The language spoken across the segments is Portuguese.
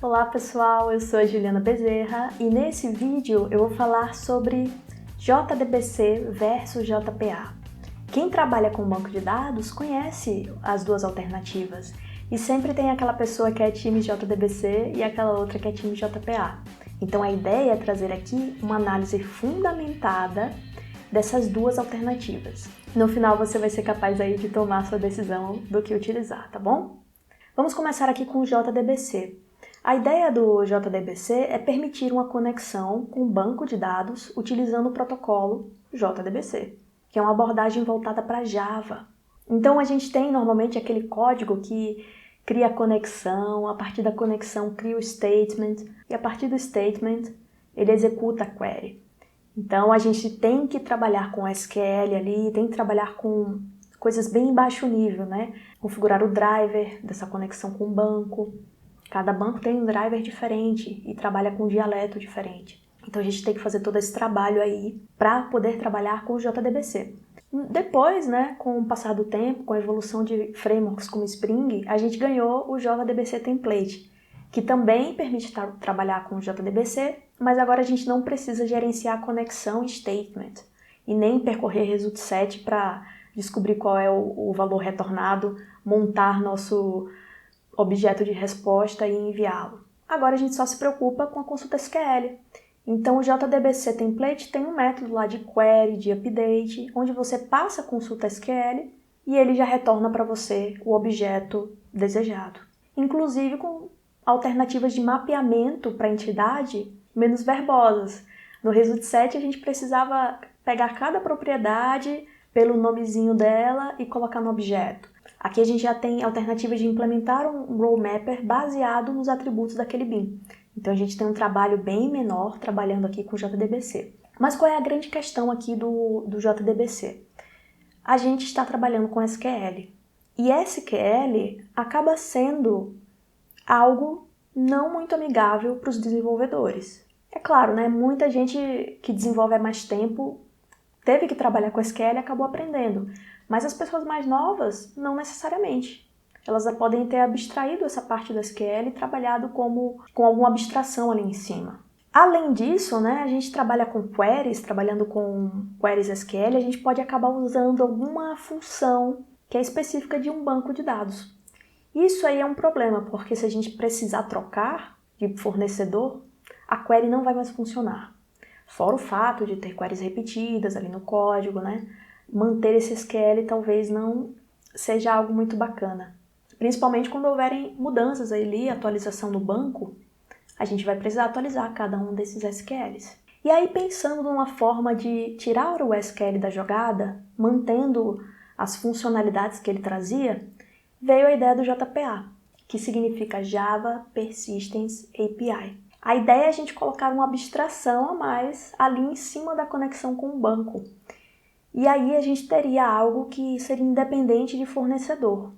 Olá pessoal, eu sou a Juliana Bezerra e nesse vídeo eu vou falar sobre JDBC versus JPA. Quem trabalha com banco de dados conhece as duas alternativas e sempre tem aquela pessoa que é time JDBC e aquela outra que é time JPA. Então a ideia é trazer aqui uma análise fundamentada dessas duas alternativas. No final você vai ser capaz aí de tomar a sua decisão do que utilizar, tá bom? Vamos começar aqui com o JDBC. A ideia do JDBC é permitir uma conexão com o banco de dados utilizando o protocolo JDBC, que é uma abordagem voltada para Java. Então a gente tem normalmente aquele código que cria a conexão, a partir da conexão cria o statement e a partir do statement ele executa a query. Então a gente tem que trabalhar com SQL ali, tem que trabalhar com coisas bem em baixo nível, né? Configurar o driver dessa conexão com o banco. Cada banco tem um driver diferente e trabalha com um dialeto diferente. Então a gente tem que fazer todo esse trabalho aí para poder trabalhar com o JDBC. Depois, né, com o passar do tempo, com a evolução de frameworks como Spring, a gente ganhou o JDBC Template, que também permite trabalhar com o JDBC, mas agora a gente não precisa gerenciar a conexão e statement e nem percorrer result set para descobrir qual é o valor retornado, montar nosso objeto de resposta e enviá-lo. Agora a gente só se preocupa com a consulta SQL. Então o JDBC Template tem um método lá de query, de update, onde você passa a consulta SQL e ele já retorna para você o objeto desejado. Inclusive com alternativas de mapeamento para a entidade menos verbosas. No result set a gente precisava pegar cada propriedade pelo nomezinho dela e colocar no objeto. Aqui a gente já tem alternativas de implementar um role mapper baseado nos atributos daquele BIM. Então a gente tem um trabalho bem menor trabalhando aqui com o JDBC. Mas qual é a grande questão aqui do JDBC? A gente está trabalhando com SQL. E SQL acaba sendo algo não muito amigável para os desenvolvedores. É claro, né? Muita gente que desenvolve há mais tempo teve que trabalhar com SQL e acabou aprendendo. Mas as pessoas mais novas, não necessariamente. Elas podem ter abstraído essa parte do SQL e trabalhado com alguma abstração ali em cima. Além disso, né, a gente trabalha com queries, trabalhando com queries SQL, a gente pode acabar usando alguma função que é específica de um banco de dados. Isso aí é um problema, porque se a gente precisar trocar de fornecedor, a query não vai mais funcionar. Fora o fato de ter queries repetidas ali no código, né? Manter esse SQL talvez não seja algo muito bacana. Principalmente quando houverem mudanças ali, atualização no banco, a gente vai precisar atualizar cada um desses SQLs. E aí, pensando numa forma de tirar o SQL da jogada, mantendo as funcionalidades que ele trazia, veio a ideia do JPA, que significa Java Persistence API. A ideia é a gente colocar uma abstração a mais ali em cima da conexão com o banco. E aí a gente teria algo que seria independente de fornecedor.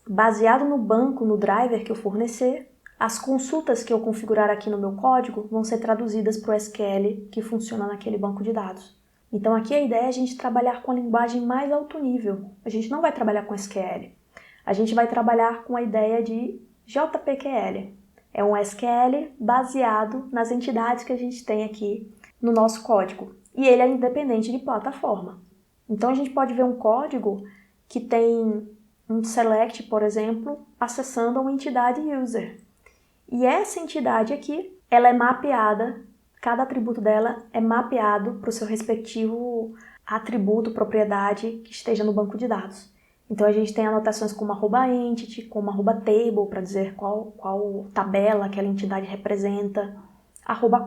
Baseado no banco, no driver que eu fornecer, as consultas que eu configurar aqui no meu código vão ser traduzidas para o SQL que funciona naquele banco de dados. Então aqui a ideia é a gente trabalhar com a linguagem mais alto nível. A gente não vai trabalhar com SQL. A gente vai trabalhar com a ideia de JPQL. É um SQL baseado nas entidades que a gente tem aqui no nosso código. E ele é independente de plataforma. Então a gente pode ver um código que tem um select, por exemplo, acessando uma entidade user. E essa entidade aqui, ela é mapeada, cada atributo dela é mapeado para o seu respectivo atributo, propriedade que esteja no banco de dados. Então a gente tem anotações como @entity, como @table para dizer qual tabela aquela entidade representa,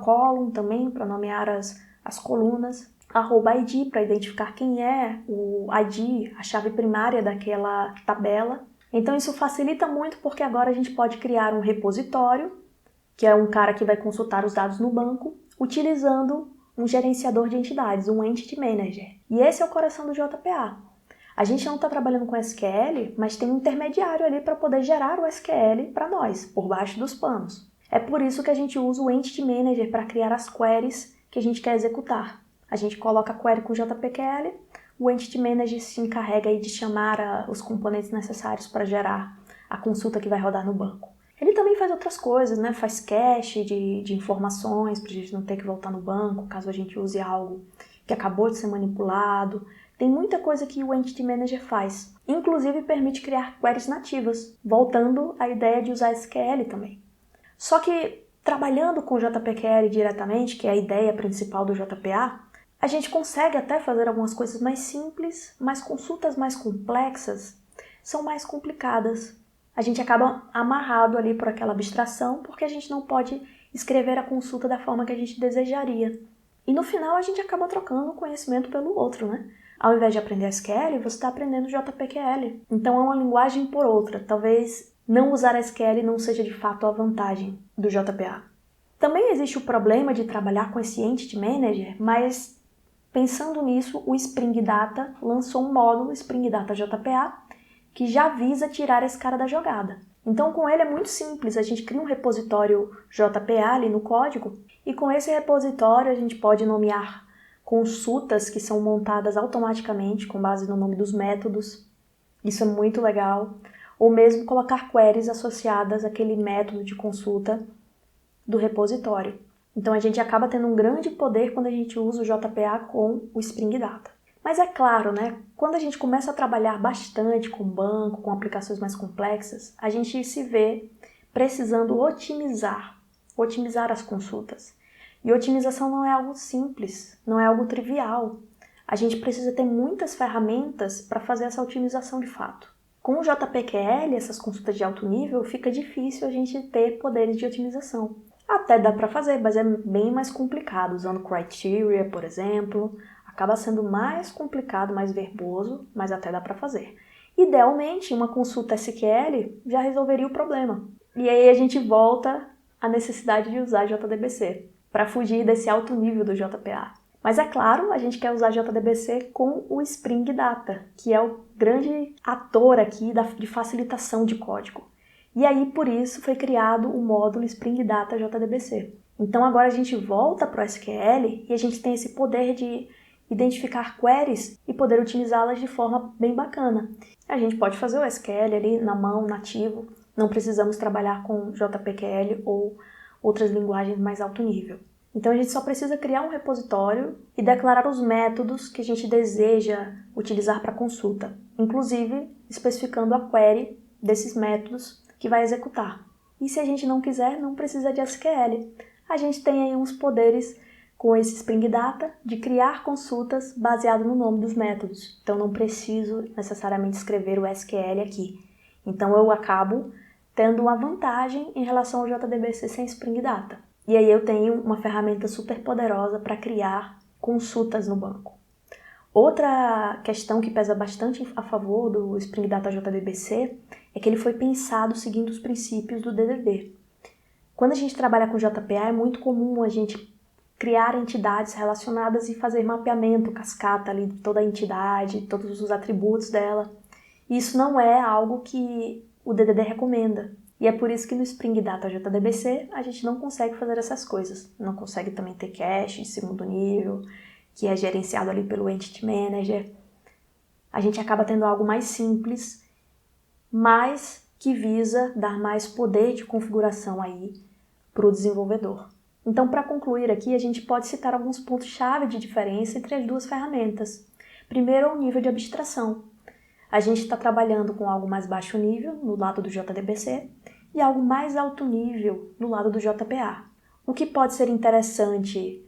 @column também para nomear as colunas, @id para identificar quem é o ID, a chave primária daquela tabela. Então isso facilita muito porque agora a gente pode criar um repositório, que é um cara que vai consultar os dados no banco, utilizando um gerenciador de entidades, um Entity Manager. E esse é o coração do JPA. A gente não está trabalhando com SQL, mas tem um intermediário ali para poder gerar o SQL para nós, por baixo dos panos. É por isso que a gente usa o Entity Manager para criar as queries que a gente quer executar. A gente coloca a query com JPQL, o Entity Manager se encarrega aí de chamar os componentes necessários para gerar a consulta que vai rodar no banco. Ele também faz outras coisas, né? Faz cache de informações para a gente não ter que voltar no banco caso a gente use algo que acabou de ser manipulado. Tem muita coisa que o Entity Manager faz. Inclusive permite criar queries nativas, voltando à ideia de usar SQL também. Só que trabalhando com o JPQL diretamente, que é a ideia principal do JPA, a gente consegue até fazer algumas coisas mais simples, mas consultas mais complexas são mais complicadas. A gente acaba amarrado ali por aquela abstração, porque a gente não pode escrever a consulta da forma que a gente desejaria. E no final a gente acaba trocando o conhecimento pelo outro, né? Ao invés de aprender SQL, você está aprendendo JPQL. Então é uma linguagem por outra. Talvez não usar SQL não seja de fato a vantagem do JPA. Também existe o problema de trabalhar com esse Entity Manager, mas pensando nisso, o Spring Data lançou um módulo Spring Data JPA que já visa tirar esse cara da jogada. Então com ele é muito simples, a gente cria um repositório JPA ali no código e com esse repositório a gente pode nomear consultas que são montadas automaticamente com base no nome dos métodos. Isso é muito legal. Ou mesmo colocar queries associadas àquele método de consulta do repositório. Então a gente acaba tendo um grande poder quando a gente usa o JPA com o Spring Data. Mas é claro, né? Quando a gente começa a trabalhar bastante com banco, com aplicações mais complexas, a gente se vê precisando otimizar as consultas. E otimização não é algo simples, não é algo trivial. A gente precisa ter muitas ferramentas para fazer essa otimização de fato. Com o JPQL, essas consultas de alto nível, fica difícil a gente ter poderes de otimização. Até dá para fazer, mas é bem mais complicado, usando criteria, por exemplo. Acaba sendo mais complicado, mais verboso, mas até dá para fazer. Idealmente, uma consulta SQL já resolveria o problema. E aí a gente volta à necessidade de usar JDBC, para fugir desse alto nível do JPA. Mas é claro, a gente quer usar JDBC com o Spring Data, que é o grande ator aqui de facilitação de código. E aí, por isso, foi criado o módulo Spring Data JDBC. Então agora a gente volta para o SQL e a gente tem esse poder de identificar queries e poder utilizá-las de forma bem bacana. A gente pode fazer o SQL ali na mão, nativo, não precisamos trabalhar com JPQL ou outras linguagens mais alto nível. Então a gente só precisa criar um repositório e declarar os métodos que a gente deseja utilizar para consulta, inclusive especificando a query desses métodos que vai executar. E se a gente não quiser, não precisa de SQL. A gente tem aí uns poderes com esse Spring Data de criar consultas baseado no nome dos métodos. Então não preciso necessariamente escrever o SQL aqui. Então eu acabo tendo uma vantagem em relação ao JDBC sem Spring Data. E aí eu tenho uma ferramenta super poderosa para criar consultas no banco. Outra questão que pesa bastante a favor do Spring Data JDBC é que ele foi pensado seguindo os princípios do DDD. Quando a gente trabalha com JPA, é muito comum a gente criar entidades relacionadas e fazer mapeamento, cascata ali de toda a entidade, todos os atributos dela. E isso não é algo que o DDD recomenda. E é por isso que no Spring Data JDBC a gente não consegue fazer essas coisas. Não consegue também ter cache de segundo nível, que é gerenciado ali pelo Entity Manager. A gente acaba tendo algo mais simples, mas que visa dar mais poder de configuração aí para o desenvolvedor. Então, para concluir aqui, a gente pode citar alguns pontos-chave de diferença entre as duas ferramentas. Primeiro, o nível de abstração. A gente está trabalhando com algo mais baixo nível, no lado do JDBC, e algo mais alto nível, no lado do JPA. O que pode ser interessante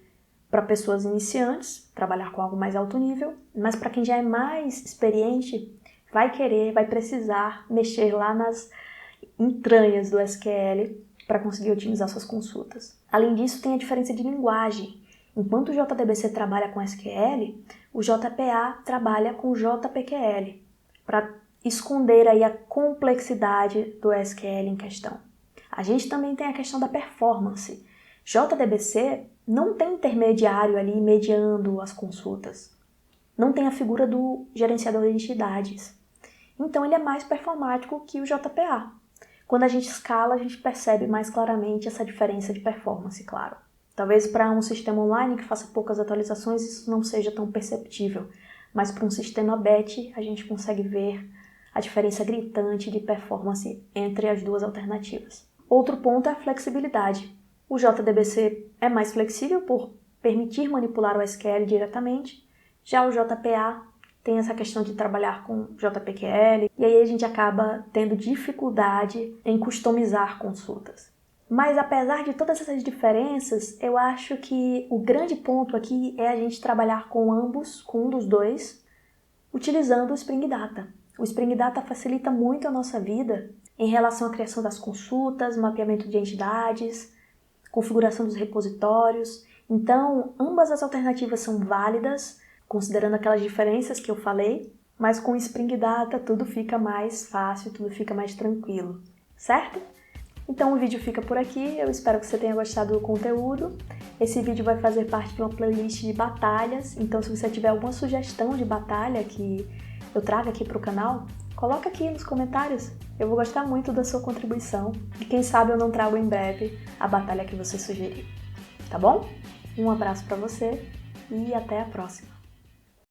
para pessoas iniciantes, trabalhar com algo mais alto nível, mas para quem já é mais experiente, vai precisar mexer lá nas entranhas do SQL para conseguir otimizar suas consultas. Além disso, tem a diferença de linguagem. Enquanto o JDBC trabalha com SQL, o JPA trabalha com JPQL, para esconder aí a complexidade do SQL em questão. A gente também tem a questão da performance. JDBC não tem intermediário ali mediando as consultas. Não tem a figura do gerenciador de entidades. Então ele é mais performático que o JPA. Quando a gente escala, a gente percebe mais claramente essa diferença de performance, claro. Talvez para um sistema online que faça poucas atualizações isso não seja tão perceptível, mas para um sistema batch a gente consegue ver a diferença gritante de performance entre as duas alternativas. Outro ponto é a flexibilidade. O JDBC é mais flexível por permitir manipular o SQL diretamente, já o JPA tem essa questão de trabalhar com JPQL, e aí a gente acaba tendo dificuldade em customizar consultas. Mas apesar de todas essas diferenças, eu acho que o grande ponto aqui é a gente trabalhar com ambos, com um dos dois, utilizando o Spring Data. O Spring Data facilita muito a nossa vida em relação à criação das consultas, mapeamento de entidades, configuração dos repositórios. Então, ambas as alternativas são válidas, considerando aquelas diferenças que eu falei, mas com o Spring Data tudo fica mais fácil, tudo fica mais tranquilo, certo? Então o vídeo fica por aqui, eu espero que você tenha gostado do conteúdo. Esse vídeo vai fazer parte de uma playlist de batalhas, então se você tiver alguma sugestão de batalha que eu traga aqui para o canal, coloca aqui nos comentários. Eu vou gostar muito da sua contribuição e quem sabe eu não trago em breve a batalha que você sugerir. Tá bom? Um abraço para você e até a próxima!